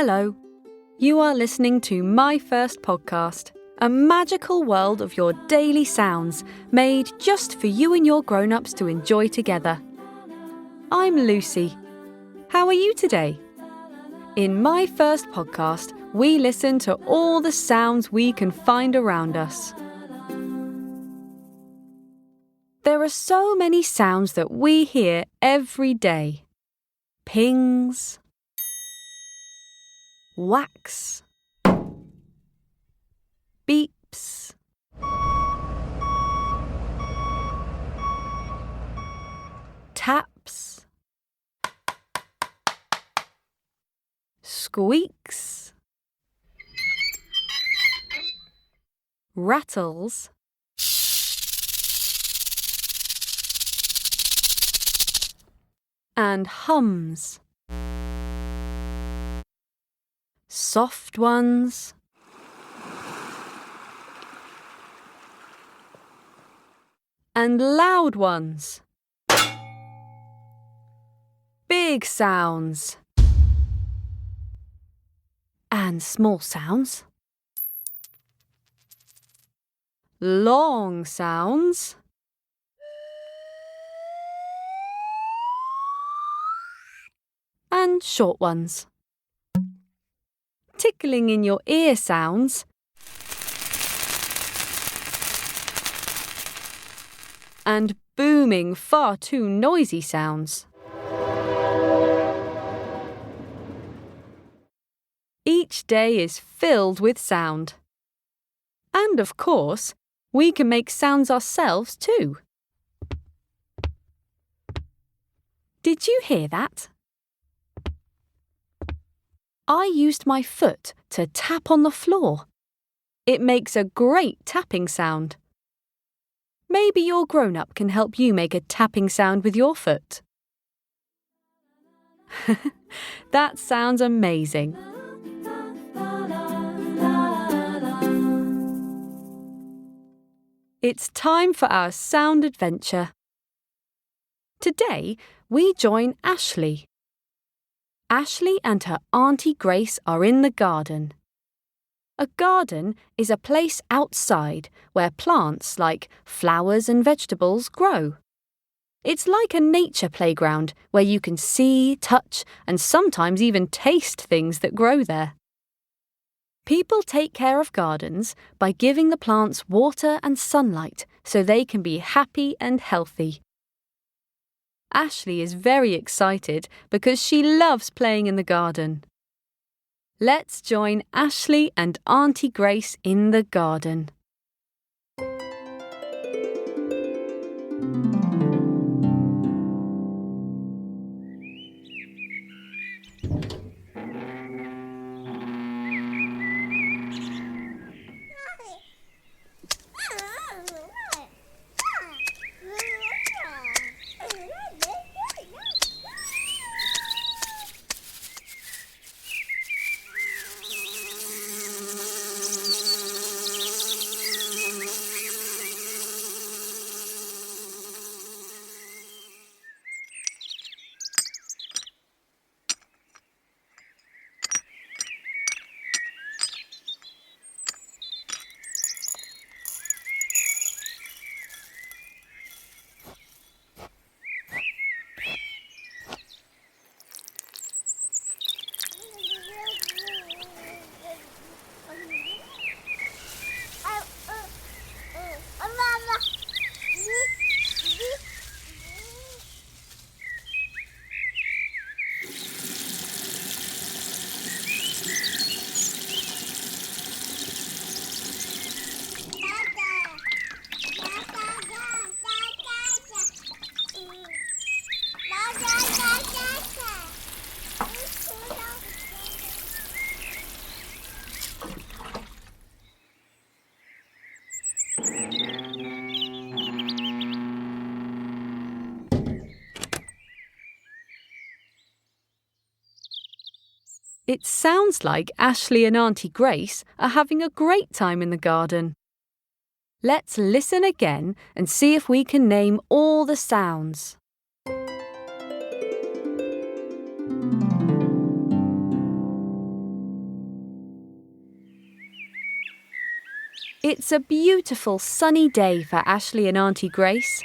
Hello. You are listening to my first podcast, a magical world of your daily sounds made just for you and your grown-ups to enjoy together. I'm Lucy. How are you today? In my first podcast, we listen to all the sounds we can find around us. There are so many sounds that we hear every day. Pings, whacks, beeps, taps, squeaks, rattles, and hums. Soft ones, and loud ones. Big sounds and small sounds. Long sounds and short ones. Tickling in your ear sounds and booming, far too noisy sounds. Each day is filled with sound. And of course, we can make sounds ourselves too. Did you hear that? I used my foot to tap on the floor. It makes a great tapping sound. Maybe your grown-up can help you make a tapping sound with your foot. That sounds amazing. It's time for our sound adventure. Today, we join Ashley. Ashley and her Auntie Grace are in the garden. A garden is a place outside where plants like flowers and vegetables grow. It's like a nature playground where you can see, touch, and sometimes even taste things that grow there. People take care of gardens by giving the plants water and sunlight so they can be happy and healthy. Ashley is very excited because she loves playing in the garden. Let's join Ashley and Auntie Grace in the garden. It sounds like Ashley and Auntie Grace are having a great time in the garden. Let's listen again and see if we can name all the sounds. It's a beautiful sunny day for Ashley and Auntie Grace.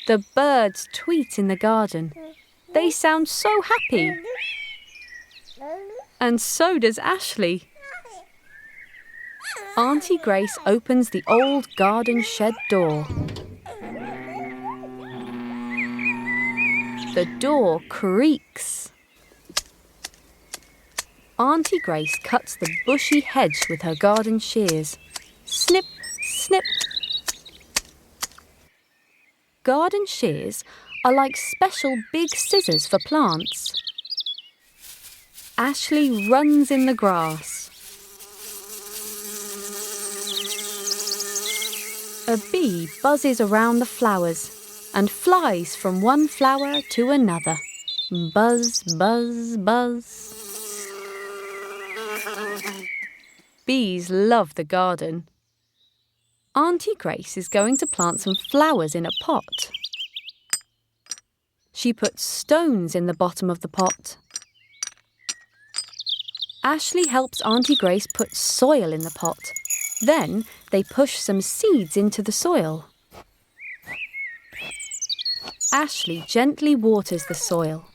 The birds tweet in the garden. They sound so happy. And so does Ashley. Auntie Grace opens the old garden shed door. The door creaks. Auntie Grace cuts the bushy hedge with her garden shears. Snip, snip. Garden shears are like special big scissors for plants. Ashley runs in the grass. A bee buzzes around the flowers and flies from one flower to another. Buzz, buzz, buzz. Bees love the garden. Auntie Grace is going to plant some flowers in a pot. She puts stones in the bottom of the pot. Ashley helps Auntie Grace put soil in the pot. Then they push some seeds into the soil. Ashley gently waters the soil.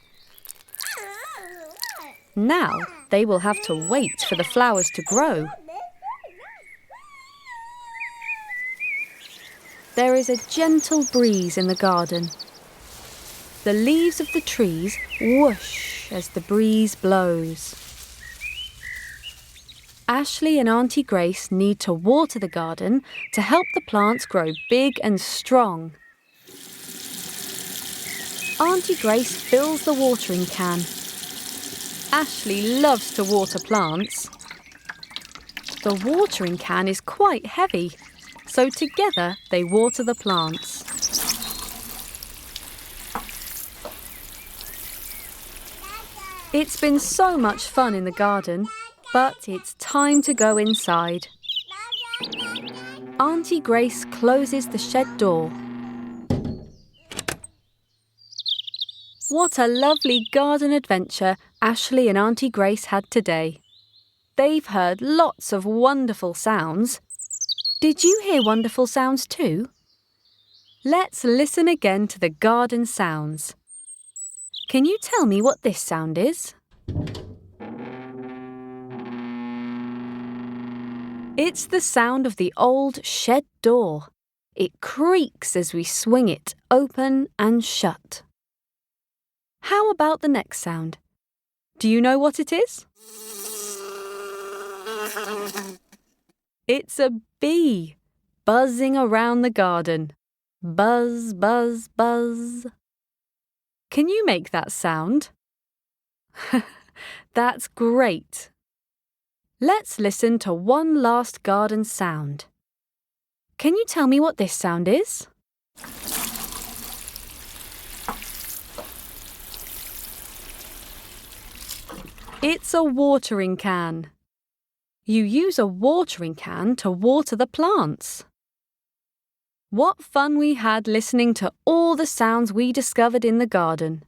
Now they will have to wait for the flowers to grow. There is a gentle breeze in the garden. The leaves of the trees whoosh as the breeze blows. Ashley and Auntie Grace need to water the garden to help the plants grow big and strong. Auntie Grace fills the watering can. Ashley loves to water plants. The watering can is quite heavy, so together they water the plants. It's been so much fun in the garden, but it's time to go inside. Auntie Grace closes the shed door. What a lovely garden adventure Ashley and Auntie Grace had today. They've heard lots of wonderful sounds. Did you hear wonderful sounds too? Let's listen again to the garden sounds. Can you tell me what this sound is? It's the sound of the old shed door. It creaks as we swing it open and shut. How about the next sound? Do you know what it is? It's a bee buzzing around the garden. Buzz, buzz, buzz. Can you make that sound? That's great. Let's listen to one last garden sound. Can you tell me what this sound is? It's a watering can. You use a watering can to water the plants. What fun we had listening to all the sounds we discovered in the garden.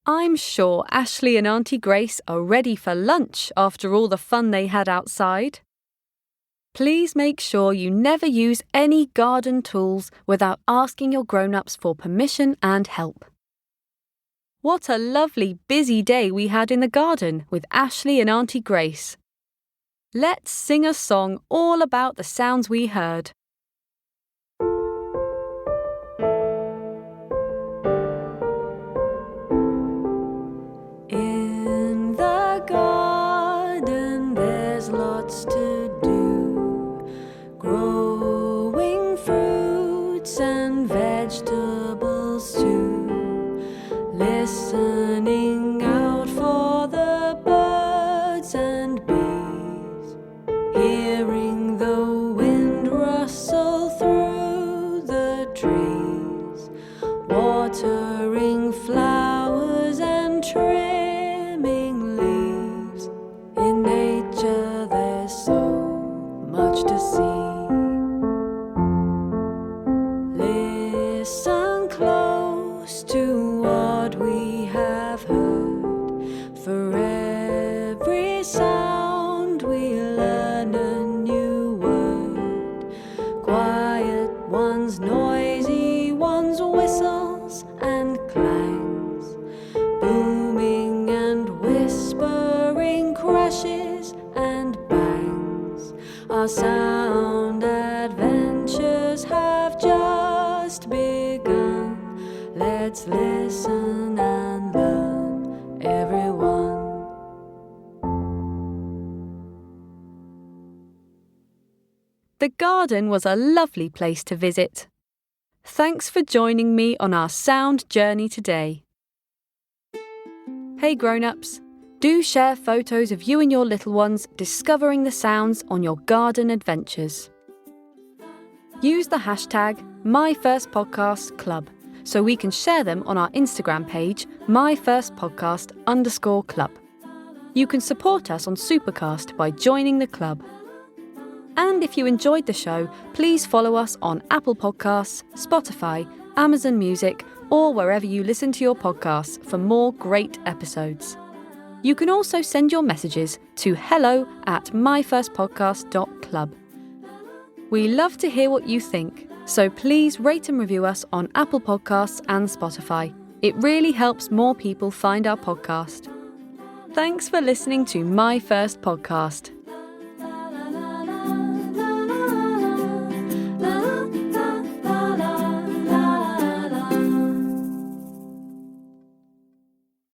I'm sure Ashley and Auntie Grace are ready for lunch after all the fun they had outside. Please make sure you never use any garden tools without asking your grown-ups for permission and help. What a lovely busy day we had in the garden with Ashley and Auntie Grace. Let's sing a song all about the sounds we heard. In the garden there's lots to do, growing fruits and vegetables too, listening out for the birds and bees, hearing the wind rustle through the trees, watering flowers and trimming leaves. In nature there's so much to see. Listen close to what we have heard. sound adventures have just begun. Let's listen and learn, everyone. The garden was a lovely place to visit. Thanks for joining me on our sound journey today. Hey grown-ups, do share photos of you and your little ones discovering the sounds on your garden adventures. Use the hashtag MyFirstPodcastClub so we can share them on our Instagram page, MyFirstPodcast_club. You can support us on Supercast by joining the club. And if you enjoyed the show, please follow us on Apple Podcasts, Spotify, Amazon Music, or wherever you listen to your podcasts for more great episodes. You can also send your messages to hello@myfirstpodcast.club. We love to hear what you think, so please rate and review us on Apple Podcasts and Spotify. It really helps more people find our podcast. Thanks for listening to My First Podcast.